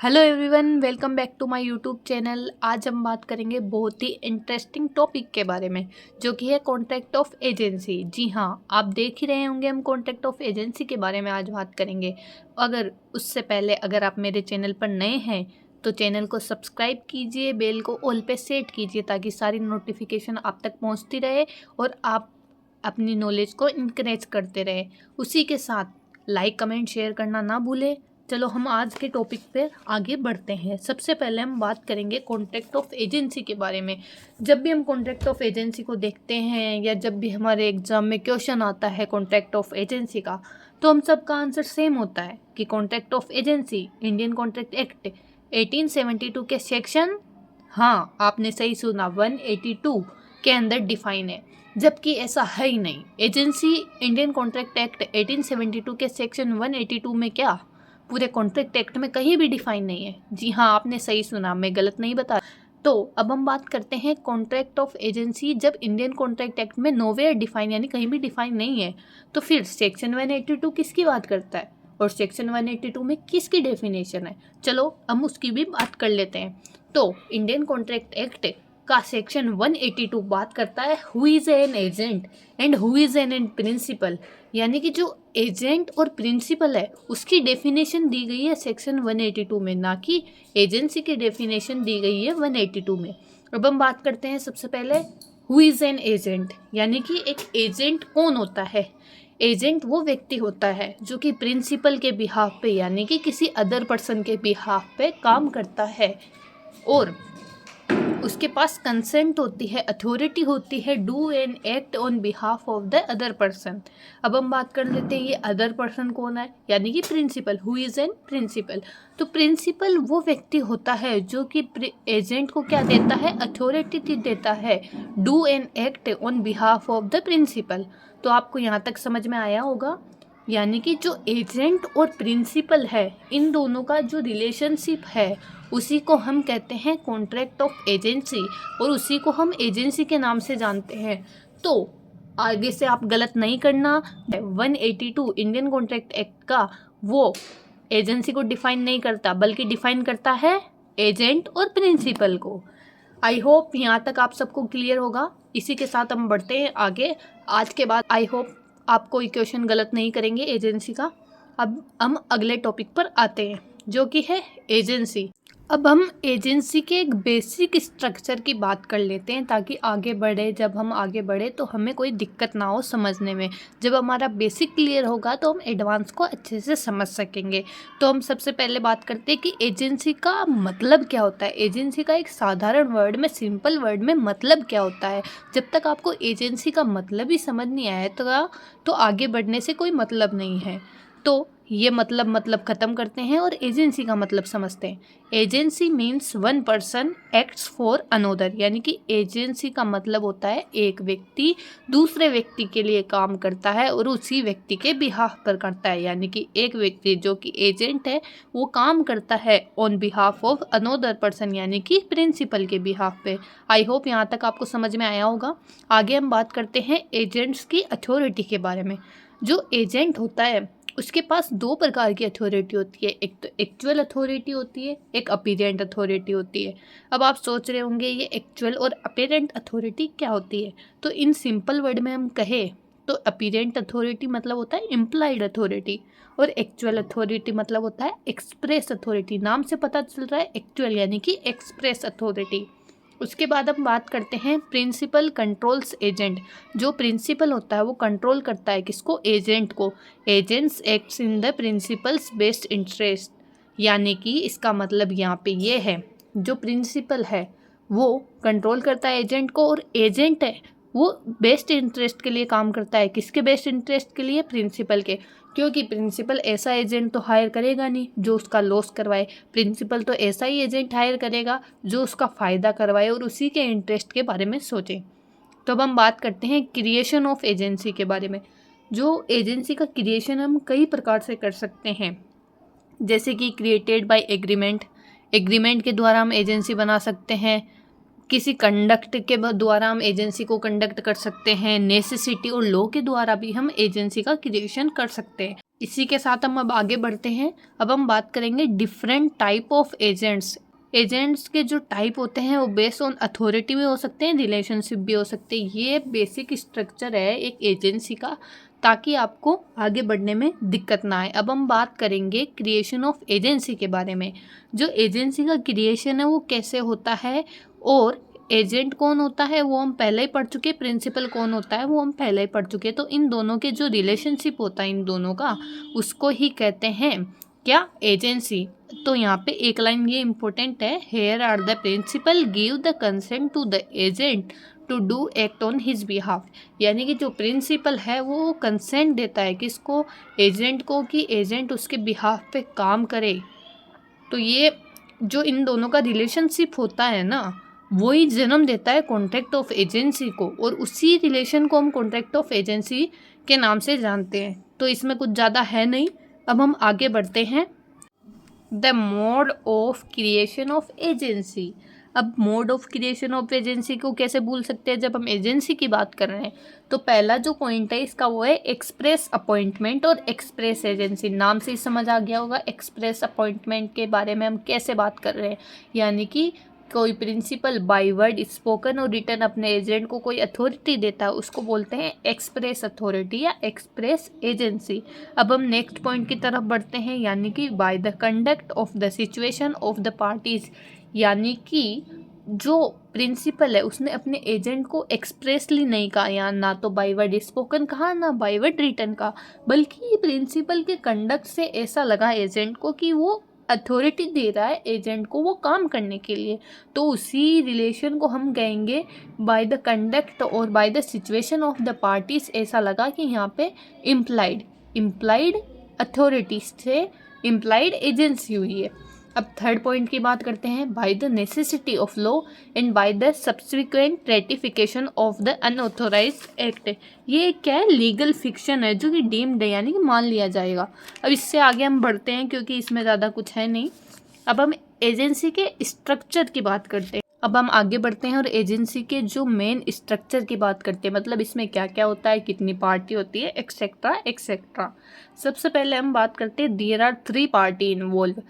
Hello everyone, welcome back to my YouTube channel. आज हम बात करेंगे बहुत ही इंटरेस्टिंग टॉपिक के बारे में, जो कि है कॉन्ट्रैक्ट ऑफ एजेंसी। जी हाँ, आप देख ही रहे होंगे हम कॉन्ट्रैक्ट ऑफ एजेंसी के बारे में आज बात करेंगे। अगर उससे पहले अगर आप मेरे चैनल पर नए हैं तो चैनल को सब्सक्राइब कीजिए, बेल को ऑल पे सेट कीजिए ताकि सारी नोटिफिकेशन आप तक पहुँचती रहे और आप अपनी नॉलेज को इंकरेज करते रहे। उसी के साथ लाइक कमेंट शेयर करना ना भूलें। चलो हम आज के टॉपिक पे आगे बढ़ते हैं। सबसे पहले हम बात करेंगे कॉन्ट्रैक्ट ऑफ एजेंसी के बारे में। जब भी हम कॉन्ट्रैक्ट ऑफ एजेंसी को देखते हैं या जब भी हमारे एग्जाम में क्वेश्चन आता है कॉन्ट्रैक्ट ऑफ एजेंसी का, तो हम सबका आंसर सेम होता है कि contract of agency Indian Contract act 1872 के सेक्शन, हाँ आपने सही सुना, 182 के अंदर डिफाइन है। जबकि ऐसा है ही नहीं। एजेंसी इंडियन कॉन्ट्रैक्ट एक्ट 1872 के सेक्शन 182 में क्या, पूरे कॉन्ट्रैक्ट एक्ट में कहीं भी डिफाइन नहीं है। जी हाँ, आपने सही सुना, मैं गलत नहीं बता। तो अब हम बात करते हैं कॉन्ट्रैक्ट ऑफ एजेंसी। जब इंडियन कॉन्ट्रैक्ट एक्ट में नोवेयर डिफाइन यानी कहीं भी डिफाइन नहीं है, तो फिर सेक्शन 182 किसकी बात करता है और सेक्शन 182 में किसकी डेफिनेशन है। चलो हम उसकी भी बात कर लेते हैं। तो इंडियन कॉन्ट्रैक्ट एक्ट का सेक्शन 182 बात करता है who is an agent and who is an principal, यानी कि जो एजेंट और प्रिंसिपल है उसकी डेफिनेशन दी गई है सेक्शन 182 में, ना कि एजेंसी की डेफिनेशन दी गई है 182 में। अब हम बात करते हैं सबसे पहले हु इज़ एन एजेंट, यानी कि एक एजेंट कौन होता है। एजेंट वो व्यक्ति होता है जो कि प्रिंसिपल के बिहाफ पे यानी कि किसी अदर पर्सन के बिहाफ पे काम करता है और उसके पास कंसेंट होती है, अथॉरिटी होती है do an act on behalf of the other person. अब हम बात कर लेते हैं ये अदर पर्सन कौन है, यानी कि principal. Who is an principal, तो प्रिंसिपल वो व्यक्ति होता है जो कि एजेंट को क्या देता है, अथॉरिटी देता है do an act on behalf of the principal. तो आपको यहाँ तक समझ में आया होगा, यानी कि जो एजेंट और प्रिंसिपल है इन दोनों का जो रिलेशनशिप है उसी को हम कहते हैं कॉन्ट्रैक्ट ऑफ एजेंसी और उसी को हम एजेंसी के नाम से जानते हैं। तो आगे से आप गलत नहीं करना। 182 इंडियन कॉन्ट्रैक्ट एक्ट का वो एजेंसी को डिफाइन नहीं करता बल्कि डिफाइन करता है एजेंट और प्रिंसिपल को। आई होप यहाँ तक आप सबको क्लियर होगा। इसी के साथ हम बढ़ते हैं आगे। आज के बाद आई होप आप कोई क्वेश्चन गलत नहीं करेंगे एजेंसी का। अब हम अगले टॉपिक पर आते हैं जो कि है एजेंसी। अब हम एजेंसी के एक बेसिक स्ट्रक्चर की बात कर लेते हैं ताकि आगे बढ़े, जब हम आगे बढ़े तो हमें कोई दिक्कत ना हो समझने में। जब हमारा बेसिक क्लियर होगा तो हम एडवांस को अच्छे से समझ सकेंगे। तो हम सबसे पहले बात करते हैं कि एजेंसी का मतलब क्या होता है। एजेंसी का एक साधारण वर्ड में, सिंपल वर्ड में मतलब क्या होता है। जब तक आपको एजेंसी का मतलब ही समझ नहीं आया तो आगे बढ़ने से कोई मतलब नहीं है। तो ये मतलब ख़त्म करते हैं और एजेंसी का मतलब समझते हैं। Agency means one person acts for another, यानी कि एजेंसी का मतलब होता है एक व्यक्ति दूसरे व्यक्ति के लिए काम करता है और उसी व्यक्ति के बिहाफ पर करता है। यानी कि एक व्यक्ति जो कि एजेंट है वो काम करता है on behalf of another person, यानी कि प्रिंसिपल के बिहाफ पे। आई होप यहाँ तक आपको समझ में आया होगा। आगे हम बात करते हैं एजेंट्स की अथॉरिटी के बारे में। जो एजेंट होता है उसके पास दो प्रकार की अथॉरिटी होती है, एक तो एक्चुअल अथॉरिटी होती है, एक अपीरेंट अथॉरिटी होती है। अब आप सोच रहे होंगे ये एक्चुअल और अपीरेंट अथॉरिटी क्या होती है। तो इन सिंपल वर्ड में हम कहें तो अपीरेंट अथॉरिटी मतलब होता है इम्प्लाइड अथॉरिटी और एक्चुअल अथॉरिटी मतलब होता है एक्सप्रेस अथॉरिटी। नाम से पता चल रहा है एक्चुअल यानी कि एक्सप्रेस अथॉरिटी। उसके बाद हम बात करते हैं प्रिंसिपल कंट्रोल्स एजेंट। जो प्रिंसिपल होता है वो कंट्रोल करता है किसको, एजेंट को। Agents acts in the principles best interest, यानी कि इसका मतलब यहाँ पे ये है जो प्रिंसिपल है वो कंट्रोल करता है एजेंट को और एजेंट है वो बेस्ट इंटरेस्ट के लिए काम करता है। किसके बेस्ट इंटरेस्ट के लिए, प्रिंसिपल के। क्योंकि प्रिंसिपल ऐसा एजेंट तो हायर करेगा नहीं जो उसका लॉस करवाए, प्रिंसिपल तो ऐसा ही एजेंट हायर करेगा जो उसका फ़ायदा करवाए और उसी के इंटरेस्ट के बारे में सोचे। तो अब हम बात करते हैं क्रिएशन ऑफ एजेंसी के बारे में। जो एजेंसी का क्रिएशन हम कई प्रकार से कर सकते हैं, जैसे कि क्रिएटेड बाय एग्रीमेंट, एग्रीमेंट के द्वारा हम एजेंसी बना सकते हैं। किसी कंडक्ट के द्वारा हम एजेंसी को कंडक्ट कर सकते हैं। नेसेसिटी और लॉ के द्वारा भी हम एजेंसी का क्रिएशन कर सकते हैं। इसी के साथ हम अब आगे बढ़ते हैं। अब हम बात करेंगे different type of agents. Agents के जो टाइप होते हैं वो बेस्ड ऑन अथॉरिटी भी हो सकते हैं, रिलेशनशिप भी हो सकते हैं। ये बेसिक स्ट्रक्चर है एक एजेंसी का, ताकि आपको आगे बढ़ने में दिक्कत ना आए। अब हम बात करेंगे क्रिएशन ऑफ एजेंसी के बारे में। जो एजेंसी का क्रिएशन है वो कैसे होता है, और एजेंट कौन होता है वो हम पहले ही पढ़ चुके, प्रिंसिपल कौन होता है वो हम पहले ही पढ़ चुके। तो इन दोनों के जो रिलेशनशिप होता है इन दोनों का, उसको ही कहते हैं क्या, एजेंसी। तो यहाँ पे एक लाइन ये इंपॉर्टेंट है, here are the principal give the consent to the agent to do act on his behalf. यानी कि जो प्रिंसिपल है वो कंसेंट देता है किसको, एजेंट को, कि एजेंट उसके बिहाफ पे काम करे। तो ये जो इन दोनों का रिलेशनशिप होता है ना, वही जन्म देता है कॉन्ट्रैक्ट ऑफ एजेंसी को, और उसी रिलेशन को हम कॉन्ट्रैक्ट ऑफ एजेंसी के नाम से जानते हैं। तो इसमें कुछ ज़्यादा है नहीं। अब हम आगे बढ़ते हैं। The mode of creation of agency. अब mode of creation of agency को कैसे भूल सकते हैं जब हम एजेंसी की बात कर रहे हैं। तो पहला जो पॉइंट है इसका वो है एक्सप्रेस अपॉइंटमेंट और एक्सप्रेस एजेंसी। नाम से ही समझ आ गया होगा एक्सप्रेस अपॉइंटमेंट के बारे में हम कैसे बात कर रहे हैं। यानी कि कोई प्रिंसिपल बाय वर्ड स्पोकन और रिटन अपने एजेंट को कोई अथॉरिटी देता है, उसको बोलते हैं एक्सप्रेस अथॉरिटी या एक्सप्रेस एजेंसी। अब हम नेक्स्ट पॉइंट की तरफ बढ़ते हैं, यानी कि by the conduct of the situation of the parties. यानी कि जो प्रिंसिपल है उसने अपने एजेंट को एक्सप्रेसली नहीं कहा, या ना तो बाय वर्ड स्पोकन कहा ना बाय वर्ड रिटन कहा, बल्कि प्रिंसिपल के कंडक्ट से ऐसा लगा एजेंट को कि वो अथॉरिटी दे रहा है एजेंट को वो काम करने के लिए। तो उसी रिलेशन को हम कहेंगे बाय द कंडक्ट और by the situation of the parties. ऐसा लगा कि यहाँ पे इम्प्लाइड अथॉरिटी से इम्प्लाइड एजेंसी हुई है। अब थर्ड पॉइंट की बात करते हैं, by the necessity of law and by the subsequent ratification of the unauthorised act. ये क्या है, लीगल फिक्शन है जो कि डीम्ड है, यानी कि मान लिया जाएगा। अब इससे आगे हम बढ़ते हैं क्योंकि इसमें ज़्यादा कुछ है नहीं। अब हम एजेंसी के स्ट्रक्चर की बात करते हैं। अब हम आगे बढ़ते हैं और एजेंसी के जो मेन स्ट्रक्चर की बात करते हैं, मतलब इसमें क्या क्या होता है, कितनी पार्टी होती है, एक्सेट्रा एक्सेट्रा। सबसे पहले हम बात करते हैं देयर आर 3 पार्टी इन्वॉल्व।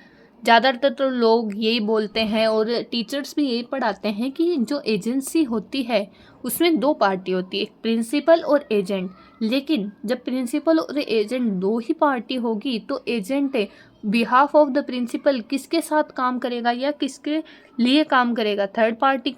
ज़्यादातर तो लोग यही बोलते हैं और टीचर्स भी यही पढ़ाते हैं कि जो एजेंसी होती है उसमें 2 पार्टी होती है, एक प्रिंसिपल और एजेंट। लेकिन जब प्रिंसिपल और एजेंट 2 ही पार्टी होगी तो agent behalf of the principal किसके साथ काम करेगा या किसके लिए काम करेगा, थर्ड पार्टी।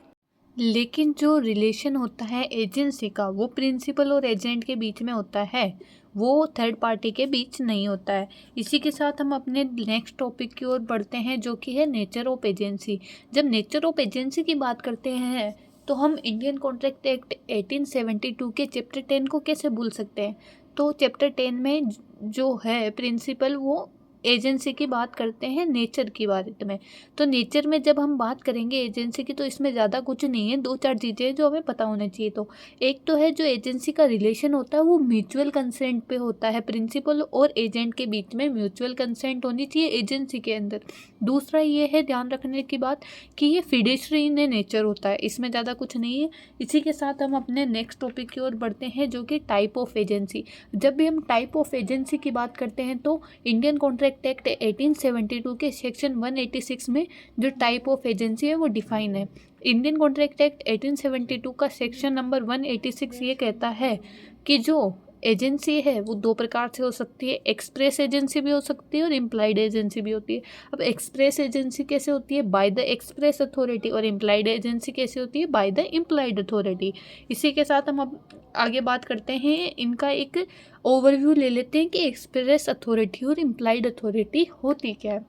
लेकिन जो रिलेशन होता है एजेंसी का वो प्रिंसिपल और एजेंट के बीच में होता है, वो थर्ड पार्टी के बीच नहीं होता है। इसी के साथ हम अपने नेक्स्ट टॉपिक की ओर बढ़ते हैं जो कि है नेचर ऑफ एजेंसी। जब नेचर ऑफ एजेंसी की बात करते हैं तो हम इंडियन कॉन्ट्रैक्ट एक्ट 1872 के चैप्टर 10 को कैसे भूल सकते हैं। तो चैप्टर 10 में जो है प्रिंसिपल वो एजेंसी की बात करते हैं नेचर की बारे में। तो नेचर में जब हम बात करेंगे एजेंसी की तो इसमें ज़्यादा कुछ नहीं है, 2-4 चीज़ें जो हमें पता होना चाहिए। तो एक तो है जो एजेंसी का रिलेशन होता है वो म्यूचुअल कंसेंट पे होता है, प्रिंसिपल और एजेंट के बीच में म्यूचुअल कंसेंट होनी चाहिए एजेंसी के अंदर। दूसरा ये है ध्यान रखने की बात कि ये फिडेशरी इन नेचर होता है, इसमें ज़्यादा कुछ नहीं है। इसी के साथ हम अपने नेक्स्ट टॉपिक की ओर बढ़ते हैं जो कि टाइप ऑफ एजेंसी। जब भी हम टाइप ऑफ एजेंसी की बात करते हैं तो इंडियन कॉन्ट्रैक्ट एक्ट 1872 के सेक्शन 186 में जो टाइप ऑफ एजेंसी है वो डिफाइन है। इंडियन कॉन्ट्रैक्ट एक्ट 1872 का सेक्शन नंबर 186 ये कहता है कि जो एजेंसी है वो 2 प्रकार से हो सकती है, एक्सप्रेस एजेंसी भी हो सकती है और इम्प्लाइड एजेंसी भी होती है। अब एक्सप्रेस एजेंसी कैसे होती है, बाय द एक्सप्रेस अथॉरिटी, और इम्प्लाइड एजेंसी कैसे होती है, बाय द इम्प्लाइड अथॉरिटी। इसी के साथ हम अब आगे बात करते हैं, इनका एक ओवरव्यू ले लेते हैं कि एक्सप्रेस अथॉरिटी और इम्प्लाइड अथॉरिटी होती क्या है।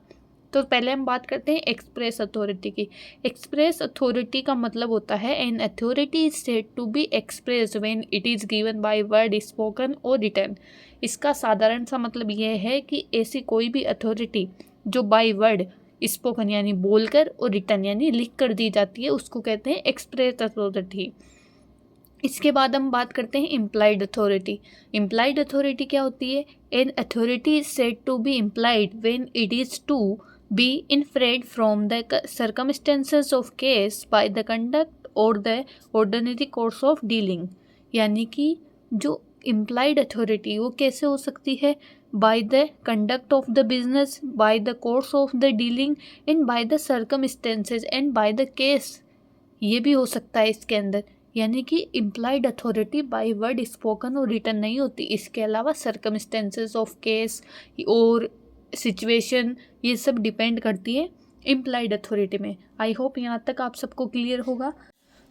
तो पहले हम बात करते हैं एक्सप्रेस अथॉरिटी की। एक्सप्रेस अथॉरिटी का मतलब होता है an authority is said to be express when it is given by word spoken और रिटन। इसका साधारण सा मतलब यह है कि ऐसी कोई भी अथॉरिटी जो बाय वर्ड स्पोकन यानी बोलकर और रिटन यानी लिख कर दी जाती है उसको कहते हैं एक्सप्रेस अथॉरिटी। इसके बाद हम बात करते हैं इम्प्लाइड अथॉरिटी। इम्प्लाइड अथॉरिटी क्या होती है, an authority is said to be implied when it is to be inferred from the circumstances of case by the conduct or the ordinary course of dealing। यानी कि जो implied authority वो कैसे हो सकती है, by the conduct of the business, by the course of the dealing, and by the circumstances and by the case। ये भी हो सकता है इसके अंदर, यानी कि implied authority bye word spoken और रिटन नहीं होती। इसके अलावा सर्कमस्टेंसेस ऑफ केस और सिचुएशन ये सब डिपेंड करती है इम्प्लाइड अथॉरिटी में। आई होप यहाँ तक आप सबको क्लियर होगा।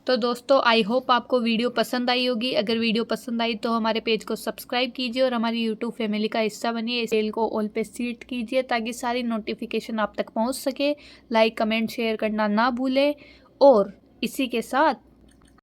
तो दोस्तों आई होप आपको वीडियो पसंद आई होगी। अगर वीडियो पसंद आई तो हमारे पेज को सब्सक्राइब कीजिए और हमारी यूट्यूब फैमिली का हिस्सा बनिए। इस बेल को ऑल पे सेट कीजिए ताकि सारी नोटिफिकेशन आप तक पहुंच सके। लाइक कमेंट शेयर करना ना भूलें और इसी के साथ